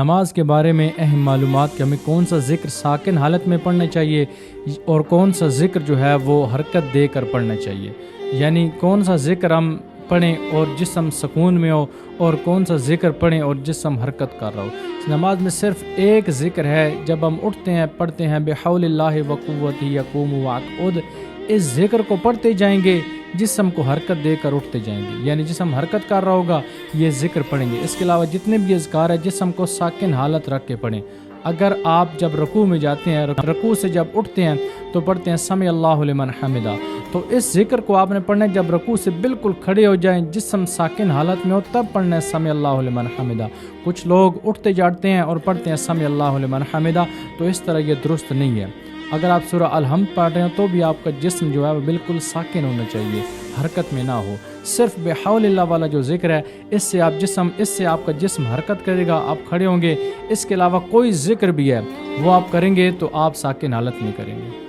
نماز کے بارے میں اہم معلومات کہ ہمیں کون سا ذکر ساکن حالت میں پڑھنا چاہیے اور کون سا ذکر جو ہے وہ حرکت دے کر پڑھنا چاہیے، یعنی کون سا ذکر ہم پڑھیں اور جسم سکون میں ہو اور کون سا ذکر پڑھیں اور جسم حرکت کر رہا ہو۔ نماز میں صرف ایک ذکر ہے، جب ہم اٹھتے ہیں پڑھتے ہیں بحول اللہ وقوتہ یقوم واقعد، اس ذکر کو پڑھتے جائیں گے، جسم کو حرکت دے کر اٹھتے جائیں گے، یعنی جسم حرکت کر رہا ہوگا یہ ذکر پڑھیں گے۔ اس کے علاوہ جتنے بھی اذکار ہیں جسم کو ساکن حالت رکھ کے پڑھیں۔ اگر آپ جب رکوع میں جاتے ہیں، رکوع سے جب اٹھتے ہیں تو پڑھتے ہیں سمع اللہ لمن حمدہ، تو اس ذکر کو آپ نے پڑھنا ہے جب رکوع سے بالکل کھڑے ہو جائیں، جسم ساکن حالت میں ہو، تب پڑھنا ہے سمع اللہ لمن حمدہ۔ کچھ لوگ اٹھتے جاتے ہیں اور پڑھتے ہیں سمع اللہ لمن حمدہ، تو اس طرح یہ درست نہیں ہے۔ اگر آپ سورہ الحمد پڑھ رہے ہیں تو بھی آپ کا جسم جو ہے وہ بالکل ساکن ہونا چاہیے، حرکت میں نہ ہو۔ صرف بحول اللہ والا جو ذکر ہے اس سے آپ کا جسم حرکت کرے گا، آپ کھڑے ہوں گے۔ اس کے علاوہ کوئی ذکر بھی ہے وہ آپ کریں گے تو آپ ساکن حالت میں کریں گے۔